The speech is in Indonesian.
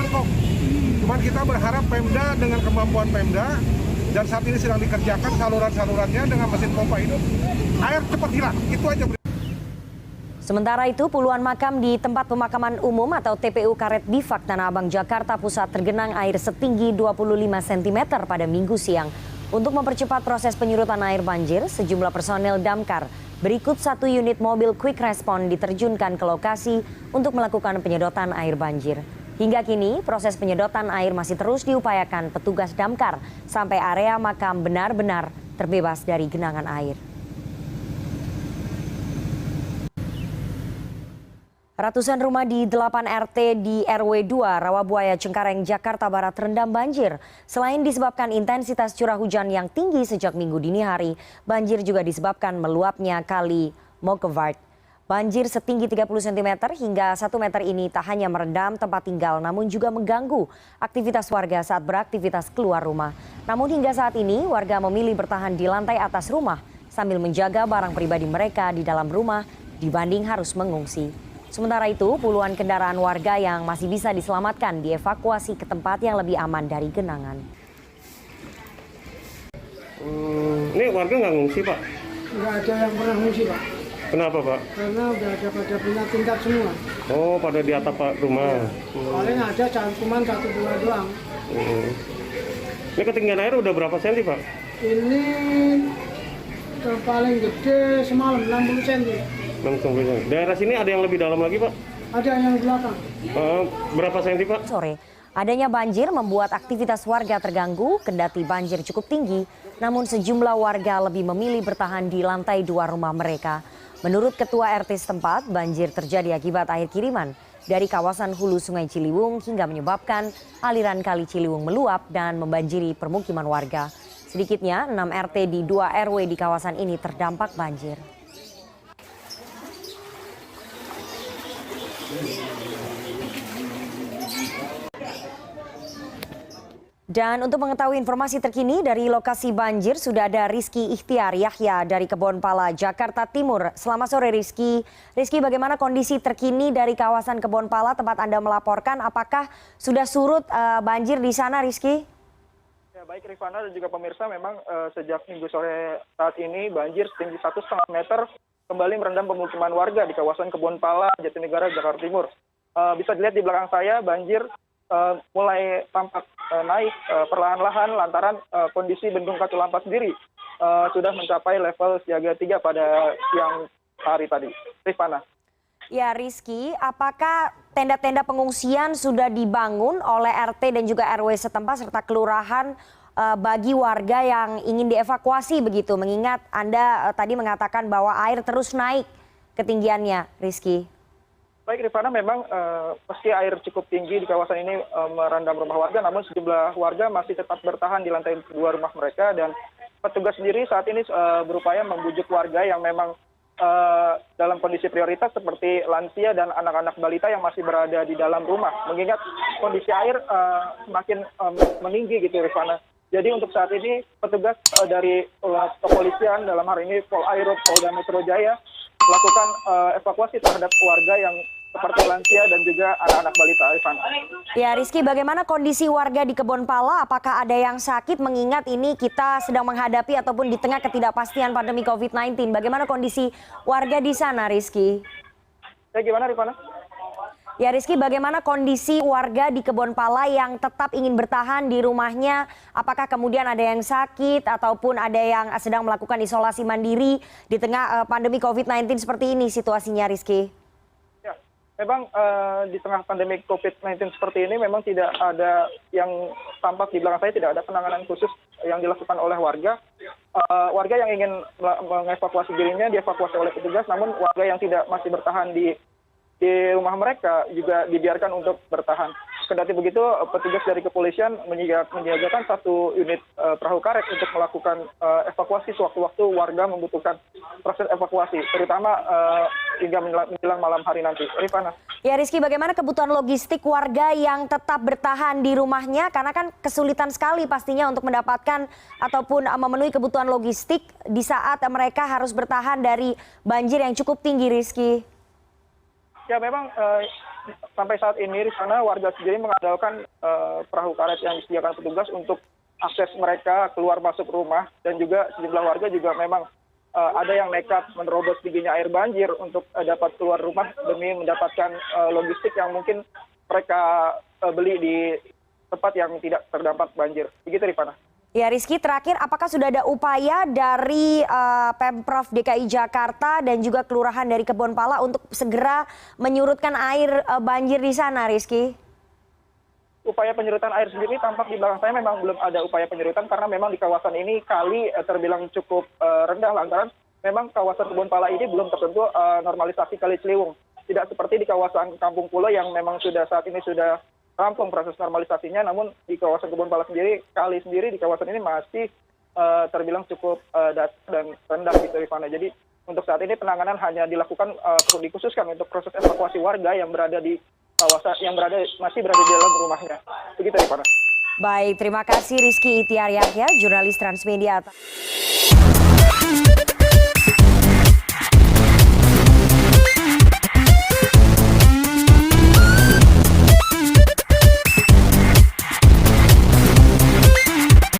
kok. Cuman kita berharap Pemda dengan kemampuan Pemda, dan saat ini sedang dikerjakan saluran-salurannya dengan mesin pompa hidup, air cepat hilang. Itu aja. Sementara itu, puluhan makam di tempat pemakaman umum atau TPU Karet Bifak Tanah Abang, Jakarta Pusat tergenang air setinggi 25 cm pada Minggu siang. Untuk mempercepat proses penyurutan air banjir, sejumlah personel damkar berikut 1 unit mobil quick response diterjunkan ke lokasi untuk melakukan penyedotan air banjir. Hingga kini, proses penyedotan air masih terus diupayakan petugas damkar sampai area makam benar-benar terbebas dari genangan air. Ratusan rumah di 8 RT di RW 2 Rawabuaya, Cengkareng, Jakarta Barat terendam banjir. Selain disebabkan intensitas curah hujan yang tinggi sejak Minggu dini hari, banjir juga disebabkan meluapnya kali Mokevard. Banjir setinggi 30 cm hingga 1 meter ini tak hanya merendam tempat tinggal, namun juga mengganggu aktivitas warga saat beraktivitas keluar rumah. Namun hingga saat ini, warga memilih bertahan di lantai atas rumah sambil menjaga barang pribadi mereka di dalam rumah dibanding harus mengungsi. Sementara itu, puluhan kendaraan warga yang masih bisa diselamatkan dievakuasi ke tempat yang lebih aman dari genangan. Ini warga nggak ngungsi, Pak? Nggak ada yang pernah ngungsi, Pak. Kenapa, Pak? Karena udah ada pada punya tingkat semua. Oh, pada di atap rumah. Paling ada cuma 1-2 doang. Ini ketinggian air udah berapa senti, Pak? Ini paling gede semalam 60 cm. Langsung bisa. Daerah sini ada yang lebih dalam lagi, Pak? Ada yang di belakang. Berapa senti, Pak? Sore, adanya banjir membuat aktivitas warga terganggu, kendati banjir cukup tinggi, namun sejumlah warga lebih memilih bertahan di lantai 2 rumah mereka. Menurut Ketua RT setempat, banjir terjadi akibat air kiriman dari kawasan hulu Sungai Ciliwung hingga menyebabkan aliran Kali Ciliwung meluap dan membanjiri permukiman warga. Sedikitnya 6 RT di 2 RW di kawasan ini terdampak banjir. Dan untuk mengetahui informasi terkini dari lokasi banjir, sudah ada Rizky Ikhtiar Yahya dari Kebonpala, Jakarta Timur. Selamat sore Rizky. Rizky, bagaimana kondisi terkini dari kawasan Kebonpala tempat Anda melaporkan? Apakah sudah surut banjir di sana, Rizky? Ya, baik Rifana dan juga pemirsa, memang sejak Minggu sore saat ini banjir setinggi 1,5 meter kembali merendam pemukiman warga di kawasan Kebonpala, Jatinegara, Jakarta Timur. Bisa dilihat di belakang saya, banjir mulai tampak naik perlahan-lahan lantaran kondisi Bendung Katulampa sendiri sudah mencapai level siaga 3 pada siang hari tadi. Rifana. Ya Rizky, apakah tenda-tenda pengungsian sudah dibangun oleh RT dan juga RW setempat serta kelurahan bagi warga yang ingin dievakuasi begitu? Mengingat Anda tadi mengatakan bahwa air terus naik ketinggiannya, Rizky. Baik Rifana, memang meski air cukup tinggi di kawasan ini merendam rumah warga, namun sejumlah warga masih tetap bertahan di lantai 2 rumah mereka, dan petugas sendiri saat ini berupaya membujuk warga yang memang dalam kondisi prioritas seperti lansia dan anak-anak balita yang masih berada di dalam rumah, mengingat kondisi air semakin meninggi gitu Rifana. Jadi untuk saat ini petugas dari kepolisian dalam hari ini Polairut Polda Metro Jaya melakukan evakuasi terhadap warga yang seperti lansia dan juga anak-anak balita. Rifana. Ya Rizky, bagaimana kondisi warga di Kebonpala? Apakah ada yang sakit mengingat ini kita sedang menghadapi ataupun di tengah ketidakpastian pandemi COVID-19? Bagaimana kondisi warga di sana, Rizky? Ya gimana Rifana? Ya Rizky, bagaimana kondisi warga di Kebonpala yang tetap ingin bertahan di rumahnya? Apakah kemudian ada yang sakit ataupun ada yang sedang melakukan isolasi mandiri di tengah pandemi COVID-19 seperti ini situasinya, Rizky? Ya, memang di tengah pandemi COVID-19 seperti ini memang tidak ada yang tampak di belakang saya, tidak ada penanganan khusus yang dilakukan oleh warga. Warga yang ingin mengevakuasi dirinya dievakuasi oleh petugas, namun warga yang tidak masih bertahan di rumah mereka juga dibiarkan untuk bertahan. Kendati begitu, petugas dari kepolisian menyiagakan 1 unit perahu karet untuk melakukan evakuasi sewaktu-waktu warga membutuhkan proses evakuasi, terutama hingga menjelang malam hari nanti. Rifana. Ya Rizky, bagaimana kebutuhan logistik warga yang tetap bertahan di rumahnya? Karena kan kesulitan sekali pastinya untuk mendapatkan ataupun memenuhi kebutuhan logistik di saat mereka harus bertahan dari banjir yang cukup tinggi, Rizky. Ya memang sampai saat ini di sana warga sendiri mengandalkan perahu karet yang disediakan petugas untuk akses mereka keluar masuk rumah, dan juga sejumlah warga juga memang ada yang nekat menerobos tingginya air banjir untuk dapat keluar rumah demi mendapatkan logistik yang mungkin mereka beli di tempat yang tidak terdampak banjir. Begitu Rifana. Ya Rizky, terakhir apakah sudah ada upaya dari Pemprov DKI Jakarta dan juga Kelurahan dari Kebonpala untuk segera menyurutkan air banjir di sana, Rizky? Upaya penyurutan air sendiri tampak di belakang saya memang belum ada upaya penyurutan, karena memang di kawasan ini kali terbilang cukup rendah lantaran memang kawasan Kebonpala ini belum tersentuh normalisasi Kali Ciliwung. Tidak seperti di kawasan Kampung Pulo yang memang saat ini sudah rampung proses normalisasinya, namun di kawasan Kebonpala sendiri, kali sendiri di kawasan ini masih terbilang cukup dan rendah gitu Rifana. Jadi untuk saat ini penanganan hanya dilakukan dikhususkan untuk proses evakuasi warga yang berada di kawasan masih berada di dalam rumahnya. Begitu Rifana. Baik, terima kasih Rizky Itiar Yahya, jurnalis Transmedia.